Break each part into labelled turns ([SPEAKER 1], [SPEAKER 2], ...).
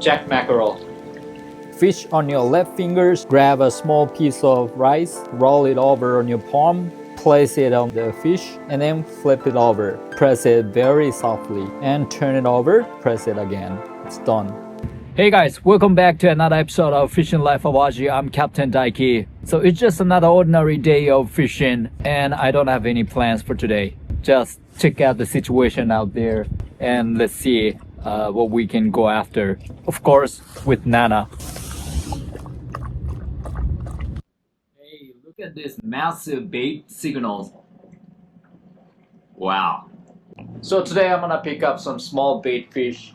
[SPEAKER 1] Jack mackerel.
[SPEAKER 2] Fish on your left fingers, grab a small piece of rice, roll it over on your palm, place it on the fish, and then flip it over. Press it very softly and turn it over, press it again. It's done. Hey guys, welcome back to another episode of Fishing Life Awaji. I'm Captain Daiki. So it's just another ordinary day of fishing and I don't have any plans for today. Just check out the situation out there and let's see what we can go after. Of course, with Nana. Hey, look at this massive bait signals. Wow. So today I'm gonna pick up some small bait fish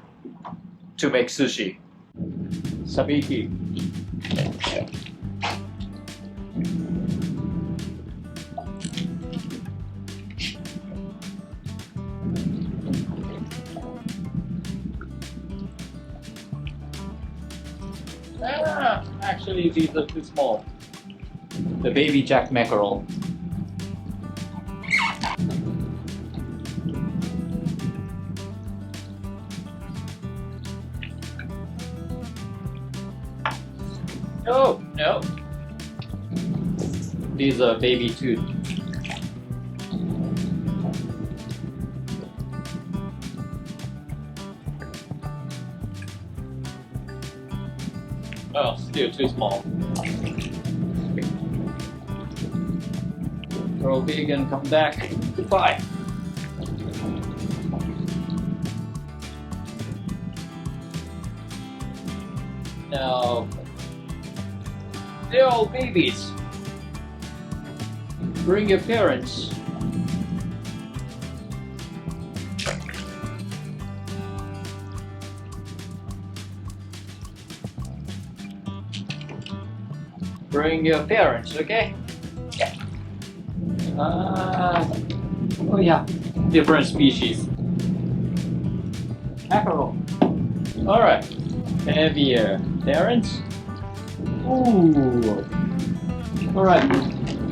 [SPEAKER 2] to make sushi. Sabiki. Actually these are too small. The baby Jack mackerel. Oh, no. These are baby too. Oh, still too small. Grow big and come back. Goodbye. Now, they're all babies. Bring your parents. Bring your parents, okay? Yeah. Oh yeah, different species. Mackerel. All right, heavier parents. Ooh. All right,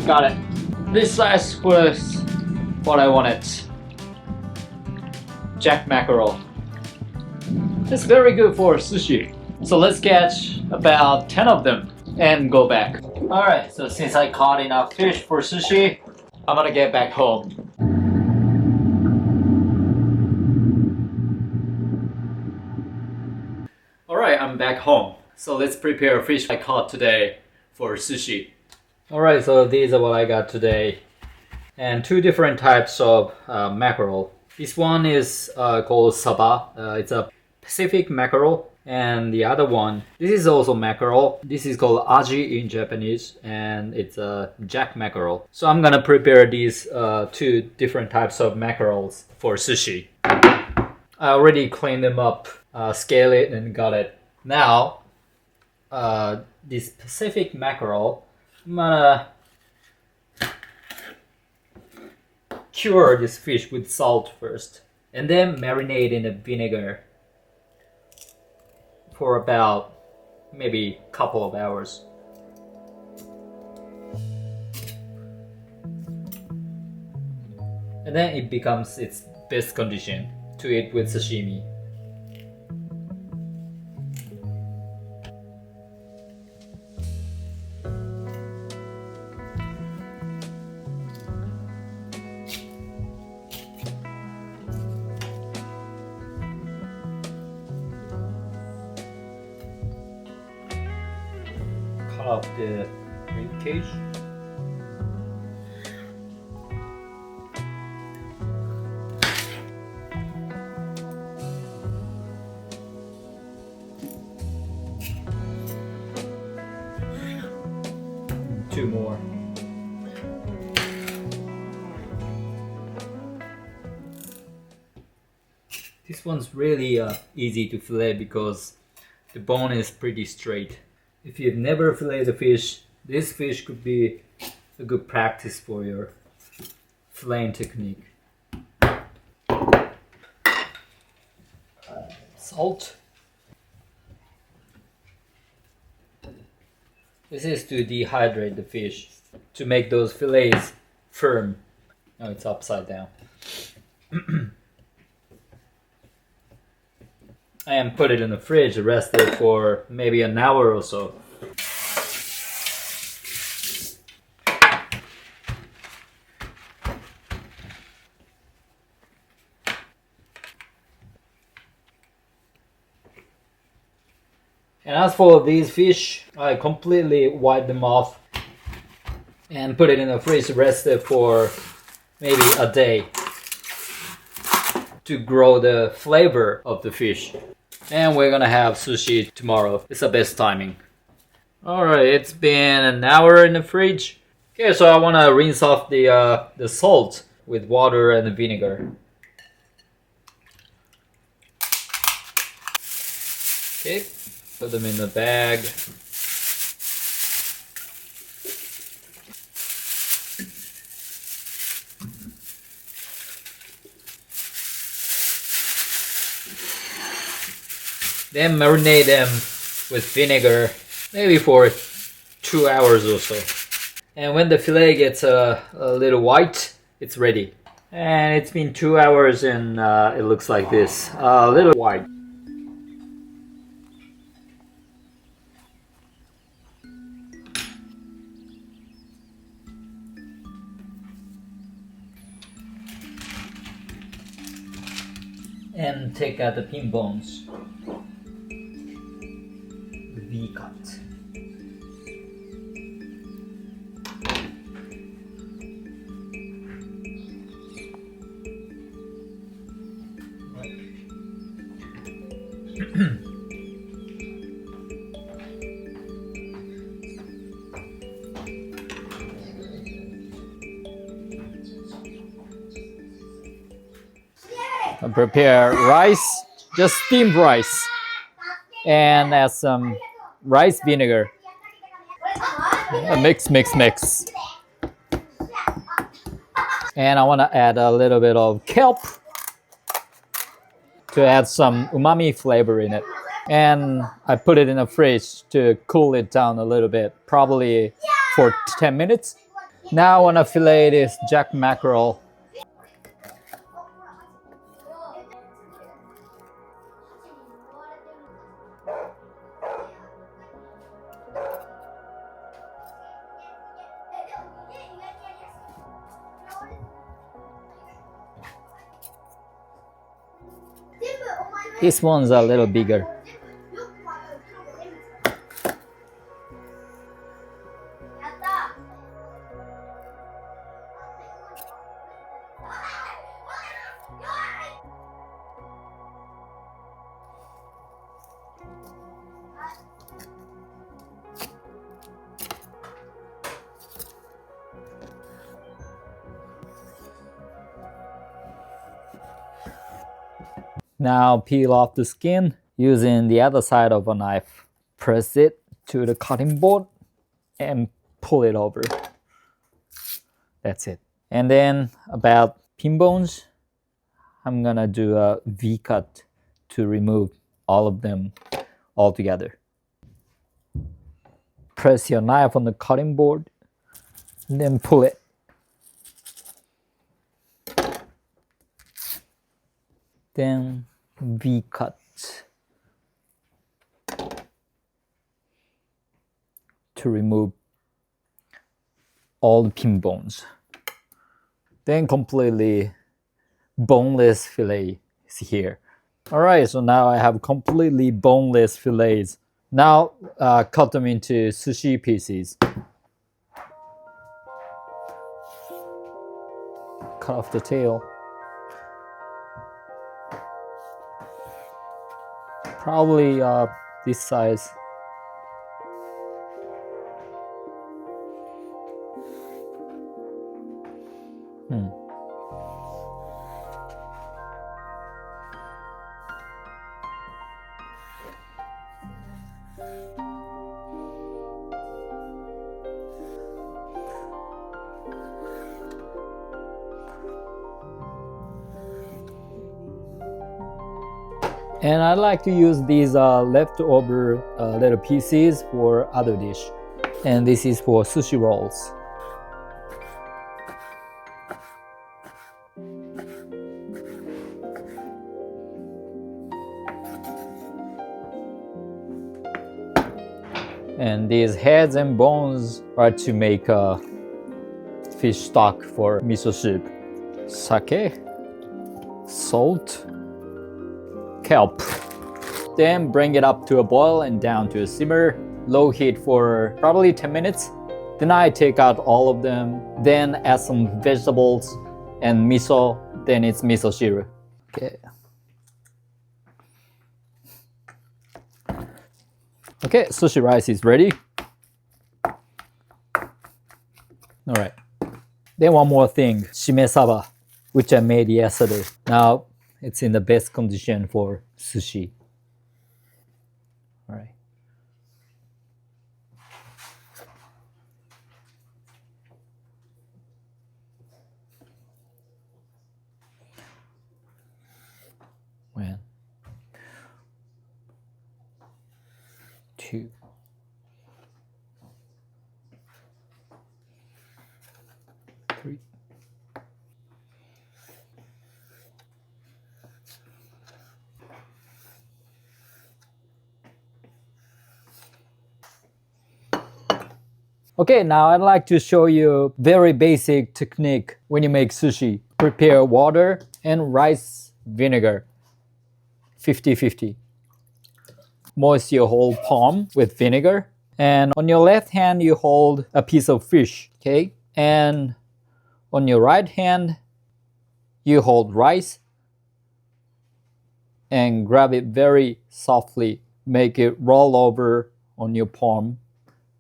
[SPEAKER 2] got it. This size was what I wanted. Jack mackerel. It's very good for sushi. So let's catch about 10 of them and go back. Alright, so since I caught enough fish for sushi, I'm gonna get back home. Alright, I'm back home. So let's prepare fish I caught today for sushi. Alright, so these are what I got today. And two different types of mackerel. This one is called saba. It's a Pacific mackerel. And the other one, this is also mackerel. This is called aji in Japanese, and it's a jack mackerel. So I'm gonna prepare these two different types of mackerels for sushi. I already cleaned them up, scaled it, and got it. Now, this Pacific mackerel, I'm gonna cure this fish with salt first, and then marinate in the vinegar for about maybe a couple of hours. And then it becomes its best condition to eat with sashimi. Of the rib cage. Two more. This one's really easy to fillet because the bone is pretty straight. If you've never filleted a fish, this fish could be a good practice for your filleting technique. Salt. This is to dehydrate the fish, to make those fillets firm. Oh, it's upside down. and put it in the fridge, rest it for maybe an hour or so. And as for these fish, I completely wipe them off and put it in the fridge, rest it for maybe a day to grow the flavor of the fish. And we're gonna have sushi tomorrow. It's the best timing. Alright, it's been an hour in the fridge. Okay, so I wanna rinse off the salt with water and vinegar. Okay, put them in the bag. Then marinate them with vinegar, maybe for 2 hours or so. And when the fillet gets a little white, it's ready. And it's been 2 hours and it looks like this, a little white. And take out the pin bones. V-cut. I prepare rice, just steamed rice, and add some rice vinegar. Mix. And I want to add a little bit of kelp to add some umami flavor in it. And I put it in the fridge to cool it down a little bit, probably for 10 minutes. Now I want to fillet this jack mackerel. This one's a little bigger. Now peel off the skin using the other side of a knife. Press it to the cutting board and pull it over. That's it. And then about pin bones, I'm gonna do a V-cut to remove all of them all together. Press your knife on the cutting board and then pull it. Then V-cut to remove all the pin bones. Then completely boneless fillet is here. Alright, so now I have completely boneless fillets. Now cut them into sushi pieces. Cut off the tail. Probably this size. And I like to use these leftover little pieces for other dish. And this is for sushi rolls. And these heads and bones are to make a fish stock for miso soup. Sake, salt, kelp. Then bring it up to a boil and down to a simmer, low heat for probably 10 minutes. Then I take out all of them, then add some vegetables and miso, then it's miso shiru. Okay. Okay, sushi rice is ready. All right. Then one more thing, shime saba, which I made yesterday. Now it's in the best condition for sushi. All right. One, two, three. Okay, now I'd like to show you very basic technique when you make sushi. Prepare water and rice vinegar, 50-50. Moist your whole palm with vinegar. And on your left hand, you hold a piece of fish, okay? And on your right hand, you hold rice and grab it very softly. Make it roll over on your palm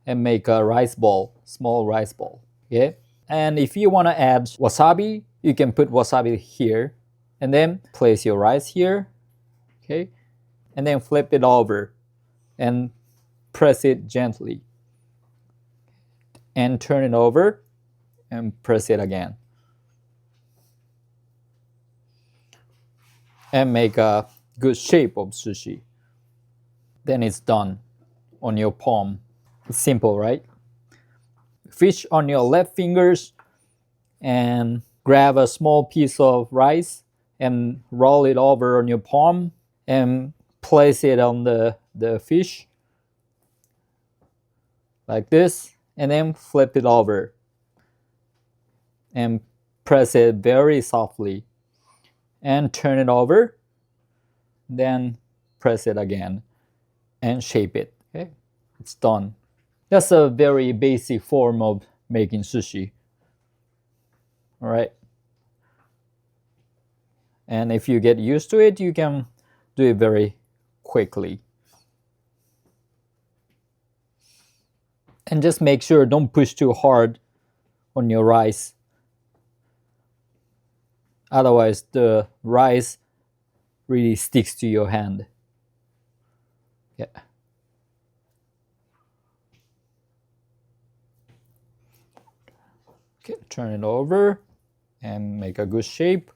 [SPEAKER 2] and make a rice ball, small rice ball, okay? And if you want to add wasabi, you can put wasabi here and then place your rice here, okay? And then flip it over and press it gently and turn it over and press it again and make a good shape of sushi. Then it's done on your palm. It's simple, right? Fish on your left fingers and grab a small piece of rice and roll it over on your palm and place it on the fish like this, and then flip it over and press it very softly and turn it over, then press it again and shape it. Okay, it's done. That's a very basic form of making sushi. All right. And if you get used to it, you can do it very quickly. And just make sure don't push too hard on your rice. Otherwise, the rice really sticks to your hand. Yeah. Okay, turn it over and make a good shape.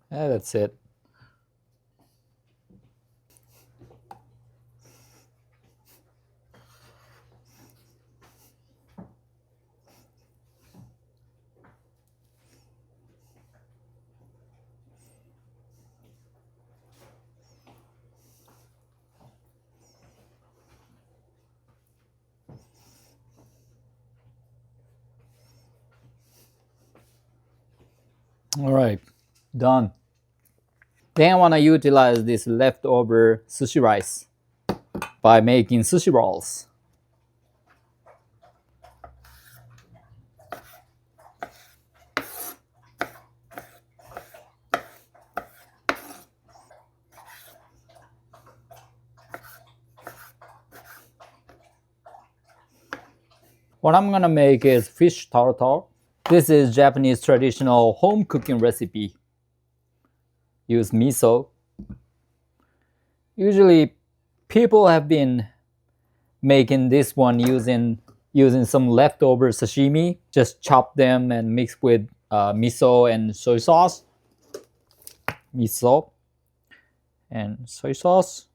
[SPEAKER 2] And that's it. All right, done. Then I want to utilize this leftover sushi rice by making sushi rolls. What I'm gonna make is fish tartar. This is Japanese traditional home cooking recipe. Use miso. Usually people have been making this one using some leftover sashimi. Just chop them and mix with miso and soy sauce. Miso and soy sauce.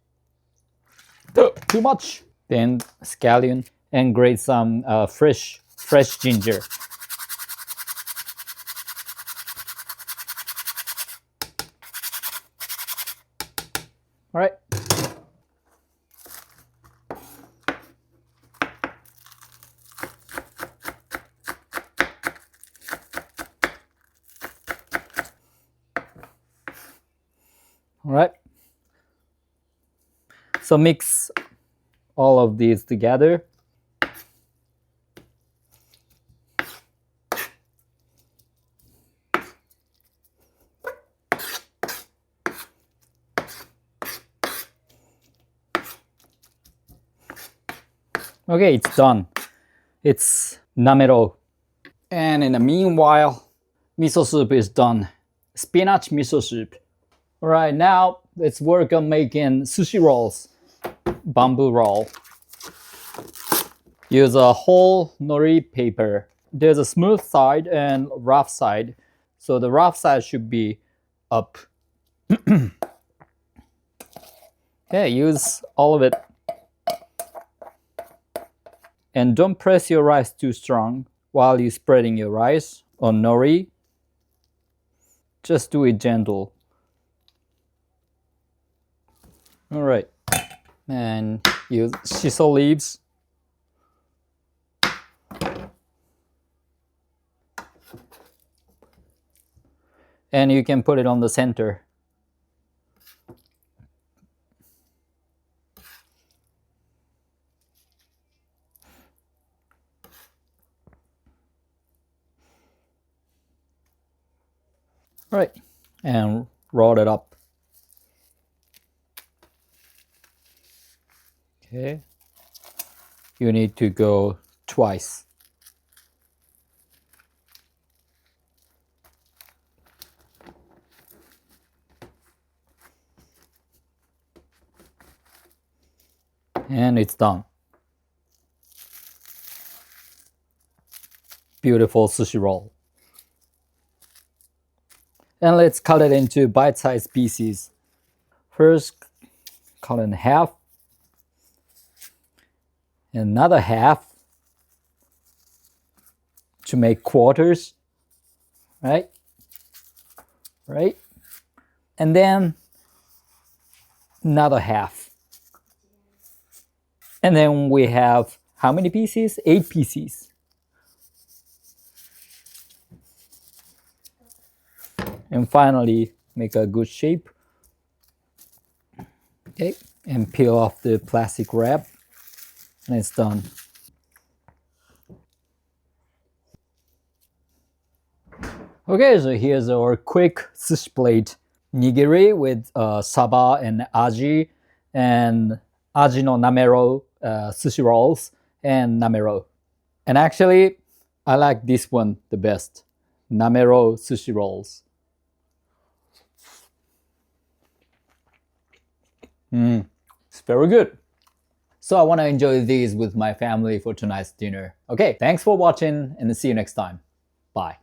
[SPEAKER 2] Too much. Then scallion and grate some fresh ginger. All right. So mix all of these together. Okay, it's done. It's namero. And in the meanwhile, miso soup is done. Spinach miso soup. All right, now let's work on making sushi rolls. Bamboo roll. Use a whole nori paper. There's a smooth side and rough side. So the rough side should be up. Okay, use all of it. And don't press your rice too strong while you're spreading your rice on nori. Just do it gentle. All right. And use shiso leaves. And you can put it on the center. All right, and roll it up. Okay, you need to go twice. And it's done. Beautiful sushi roll. And let's cut it into bite-sized pieces. First, cut it in half. Another half to make quarters, right? Right? And then another half. And then we have how many pieces? 8 pieces. And finally, make a good shape. Okay, and peel off the plastic wrap. And it's done. Okay, so here's our quick sushi plate. Nigiri with saba and aji, and aji no namero sushi rolls, and namero. And actually, I like this one the best. Namero sushi rolls. It's very good. So I want to enjoy these with my family for tonight's dinner. Okay, thanks for watching and see you next time. Bye.